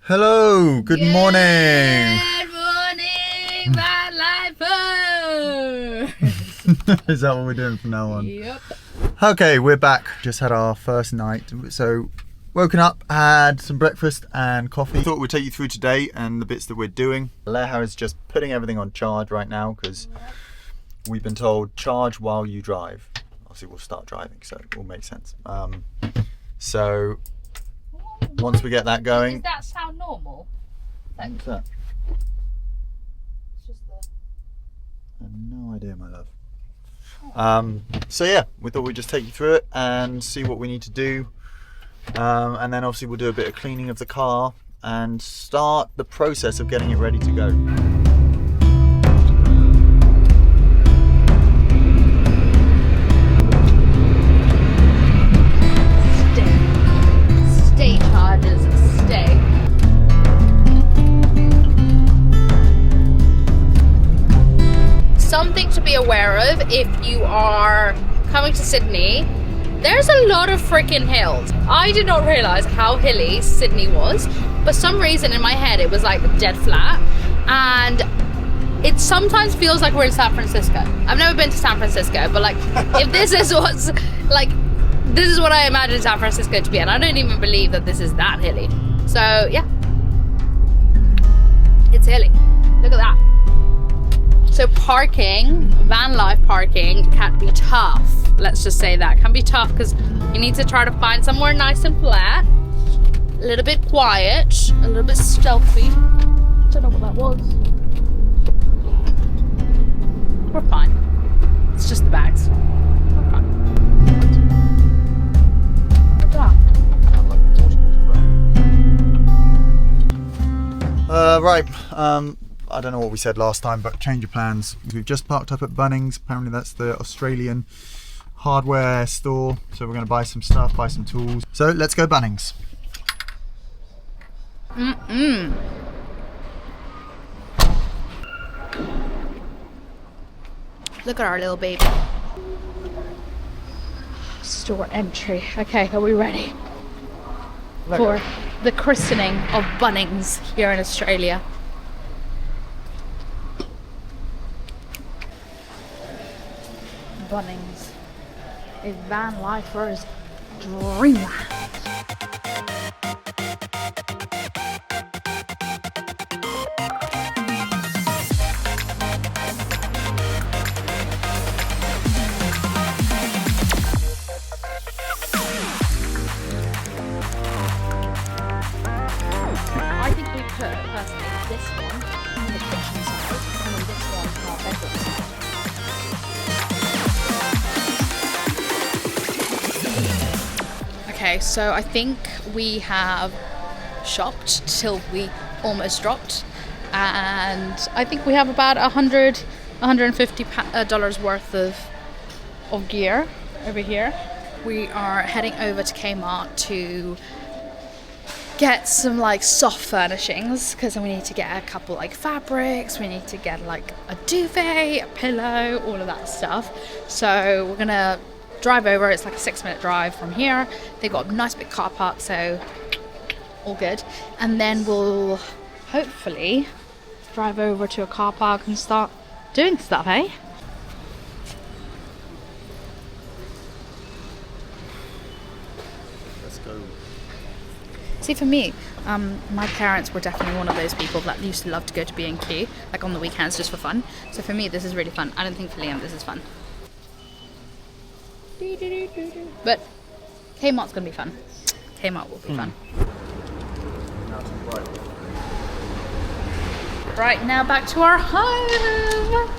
Hello, good morning. Good morning, my lifer. Is that what we're doing from now on? Yep. Okay, we're back. Just had our first night. So, woken up, had some breakfast and coffee. Thought we'd take you through today and the bits that we're doing. Aleja is just putting everything on charge right now because we've been told charge while you drive. Obviously, we'll start driving, so it will make sense. So, once we get that going. Does that sound normal? What's that? It's just the... I have no idea, my love. So yeah, we thought we'd just take you through it and see what we need to do. And then obviously we'll do a bit of cleaning of the car and start the process of getting it ready to go. Stay charges, stay. Something to be aware of if you are coming to Sydney, there's a lot of freaking hills. I did not realize how hilly Sydney was, but some reason in my head it was like dead flat, and it sometimes feels like we're in San Francisco. I've never been to San Francisco, but like if this is what's like, this is what I imagine San Francisco to be, and I don't even believe that this is that hilly. So yeah, it's hilly. Look at that. So parking, van life parking can be tough. Let's just say that. Can be tough because you need to try to find somewhere nice and flat, a little bit quiet, a little bit stealthy. Don't know what that was. We're fine. It's just the bags. We're fine. Look at that. Right. I don't know what we said last time, but change of plans. We've just parked up at Bunnings. Apparently that's the Australian hardware store. So we're going to buy some stuff, buy some tools. So let's go Bunnings. Look at our little baby. Store entry. Okay, are we ready for the christening of Bunnings here in Australia? Bunnings is van lifer's dreamland. I think we put personally this one on the kitchen side and then this one on our bedroom side. Okay, so I think we have shopped till we almost dropped, and I think we have about $150 worth of gear over here. We are heading over to Kmart to get some like soft furnishings because we need to get a couple like fabrics, we need to get like a duvet, a pillow, all of that stuff. So we're gonna drive over. It's like a 6-minute drive from here. They got a nice big car park, so all good. And then we'll hopefully drive over to a car park and start doing stuff, eh? Let's go. See, for me, my parents were definitely one of those people that used to love to go to B&Q, like on the weekends just for fun. So for me, this is really fun. I don't think for Liam this is fun. But Kmart's gonna be fun. Kmart will be fun. Right, now back to our home.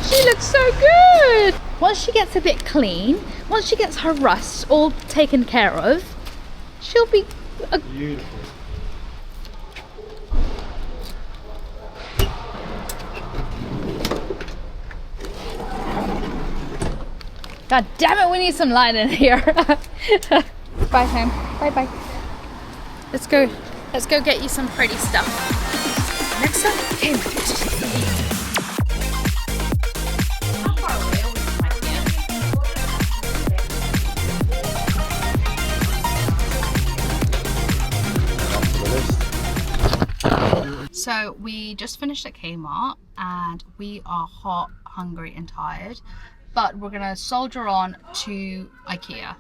She looks so good. Once she gets a bit clean, once she gets her rust all taken care of, she'll be a Beautiful. God damn it, we need some light in here. Bye, Sam. Bye bye. Let's go get you some pretty stuff. Next up, Kmart. How far away are we from IKEA? So we just finished at Kmart and we are hot, hungry and tired, but we're gonna soldier on to IKEA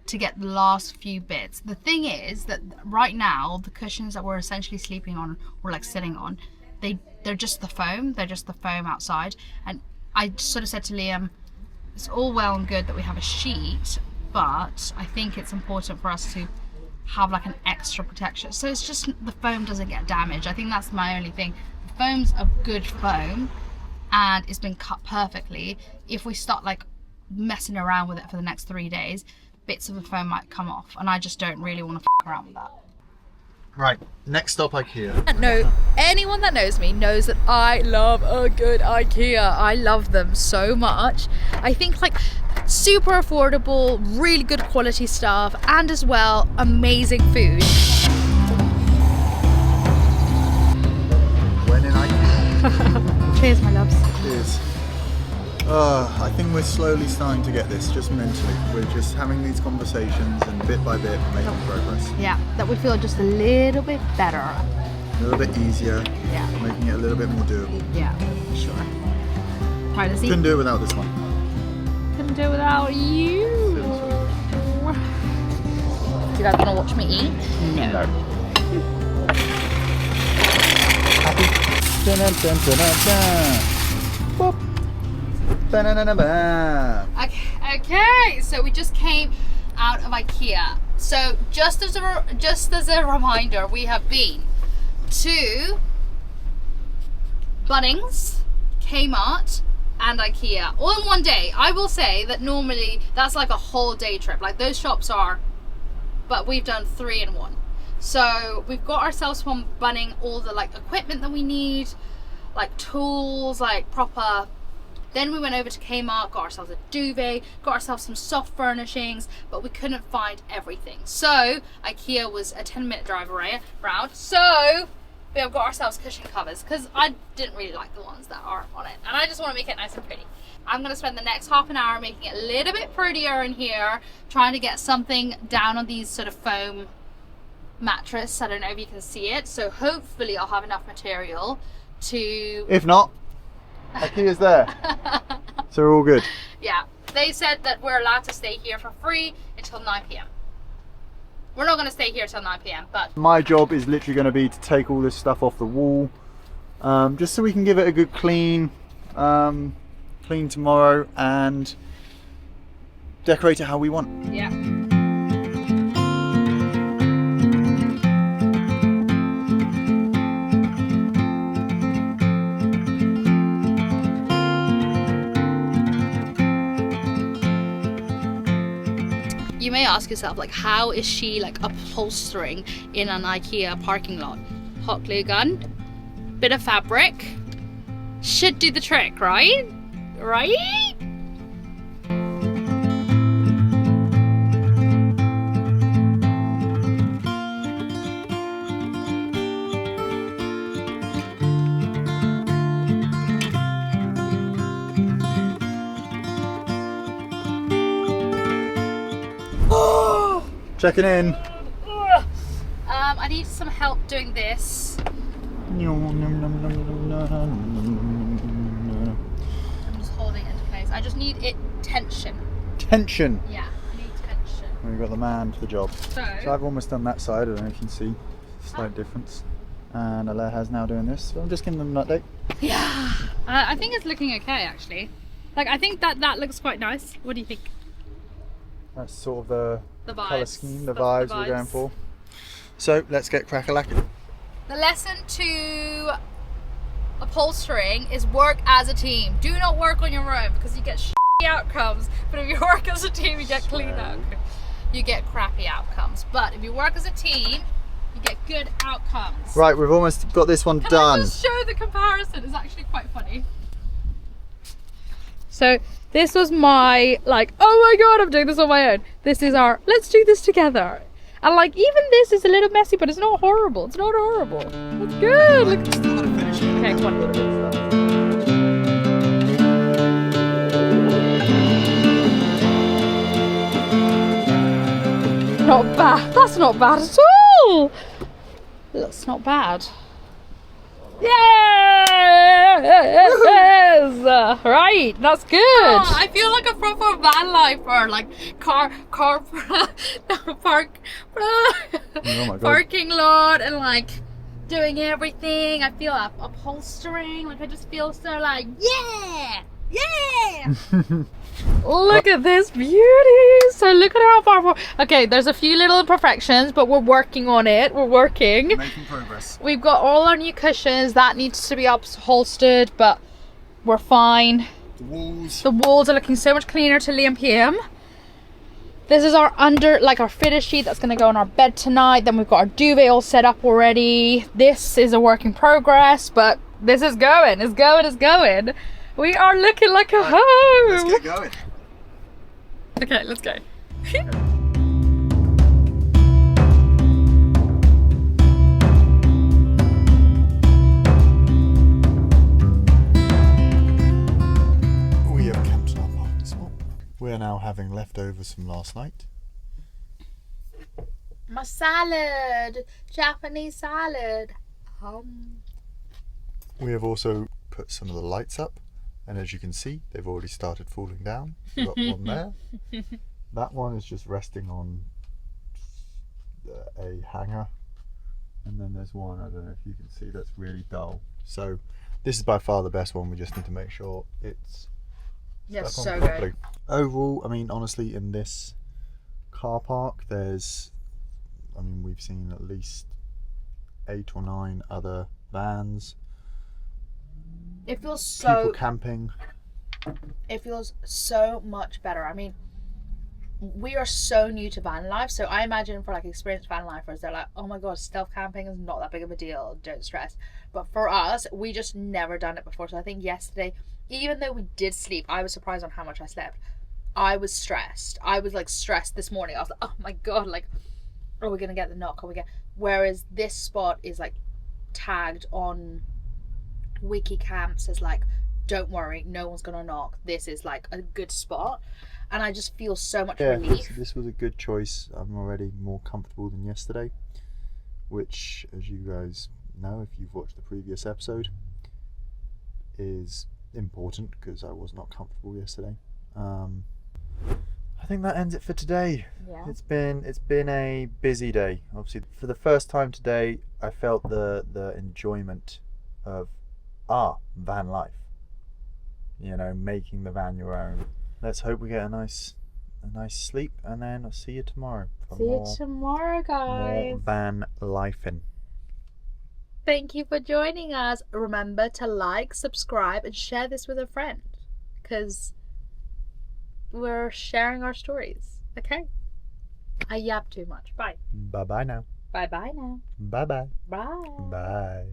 to get the last few bits. The thing is that right now the cushions that we're essentially sleeping on or like sitting on, they're just the foam. They're just the foam outside. And I sort of said to Liam, it's all well and good that we have a sheet, but I think it's important for us to have like an extra protection, so it's just the foam doesn't get damaged. I think that's my only thing. The foam's a good foam and it's been cut perfectly. If we start like messing around with it for the next 3 days, bits of the foam might come off, and I just don't really want to f around with that. Right, next stop IKEA. No, anyone that knows me knows that I love a good IKEA. I love them so much. I think like super affordable, really good quality stuff, and as well amazing food. When in IKEA. Cheers, my loves. Cheers. I think we're slowly starting to get this, just mentally. We're just having these conversations and bit by bit making progress. Yeah, that we feel just a little bit better. A little bit easier, Yeah. making it a little bit more doable. Yeah, for sure. Right, let's eat. Couldn't do it without this one. Couldn't do it without you. Do you guys want to watch me eat? No. Happy? Dun, dun, dun, dun, dun, dun. Boop. Ba-na-na-na-ba. Okay, so we just came out of IKEA. So just as a reminder, we have been to Bunnings, Kmart, and IKEA all in one day. I will say that normally that's like a whole day trip. Like those shops are, but we've done 3 in 1. So we've got ourselves from Bunning all the like equipment that we need, like tools, like proper. Then we went over to Kmart, got ourselves a duvet, got ourselves some soft furnishings, but we couldn't find everything. So IKEA was a 10-minute drive around. So we have got ourselves cushion covers because I didn't really like the ones that are on it, and I just want to make it nice and pretty. I'm going to spend the next half an hour making it a little bit prettier in here, trying to get something down on these sort of foam mattress. I don't know if you can see it, so hopefully I'll have enough material to... If not, IKEA's there. So we're all good. Yeah, they said that we're allowed to stay here for free until 9 p.m. We're not going to stay here till 9 p.m, but... My job is literally going to be to take all this stuff off the wall, just so we can give it a good clean tomorrow and decorate it how we want. Yeah. You may ask yourself, like, how is she like upholstering in an IKEA parking lot? Hot glue gun, bit of fabric, should do the trick, right? Right? Checking in. I need some help doing this. I'm just holding it into place. I just need it tension. Tension. Yeah, I need tension. We've got the man for the job. So I've almost done that side. I don't know if you can see. Slight difference. And Aleja's now doing this. So I'm just giving them an update. yeah, I think it's looking okay actually. Like I think that looks quite nice. What do you think? That's sort of the vibes. colour scheme, the That's vibes the we're going vibes. for. So let's get crack-a-lacking. The lesson to upholstering is work as a team. Do not work on your own because you get shitty outcomes. But if you work as a team, you get clean outcomes. You get crappy outcomes. But if you work as a team, you get good outcomes. Right, we've almost got this one Can done. I just show the comparison? It's actually quite funny. So this was my like, oh my god, I'm doing this on my own. This is our, let's do this together. And like, even this is a little messy, but it's not horrible. It's not horrible. It's good. Look. Still gotta finish it. Okay, come on. Not bad. That's not bad at all. That's not bad. Yes! Right, that's good. Oh, I feel like a proper van lifer, like car park, Oh my God. parking lot, and like doing everything. I feel upholstering, like I just feel so like yeah. Look at this beauty. So look at how far. Okay, there's a few little imperfections, but we're working on it. We're working. Making progress. We've got all our new cushions that needs to be upholstered, but we're fine. The walls are looking so much cleaner to Liam PM. This is our our fitted sheet that's gonna go on our bed tonight. Then we've got our duvet all set up already. This is a work in progress, but this is going. It's going. We are looking like a home. Let's get going. Okay, let's go. We have camped in our parking spot. We are now having leftovers from last night. My salad, Japanese salad. We have also put some of the lights up, and as you can see, they've already started falling down. We've got one there. That one is just resting on a hanger, and then there's one, I don't know if you can see, that's really dull. So this is by far the best one. We just need to make sure it's stuck on properly. Good. Overall, I mean, honestly, in this car park, we've seen at least 8 or 9 other vans. It feels so... people camping. It feels so much better. I mean, we are so new to van life, so I imagine for like experienced van lifers, they're like, oh my god, stealth camping is not that big of a deal, don't stress. But for us, we just never done it before. So I think yesterday, even though we did sleep, I was surprised on how much I slept. I was stressed. I was like stressed this morning. I was like, oh my god, like, are we gonna get the knock? Whereas this spot is like tagged on wiki camps as like, don't worry, no one's gonna knock, this is like a good spot, and I just feel so much relief. This was a good choice. I'm already more comfortable than yesterday, which, as you guys know if you've watched the previous episode, is important because I was not comfortable yesterday. I think that ends it for today. Yeah. It's been a busy day. Obviously, for the first time today, I felt the enjoyment of van life. You know, making the van your own. Let's hope we get a nice sleep, and then I'll see you tomorrow. See you tomorrow, guys. More van lifing. Thank you for joining us. Remember to like, subscribe, and share this with a friend, because we're sharing our stories. Okay? I yap too much. Bye. Bye-bye now. Bye-bye now. Bye-bye. Bye. Bye.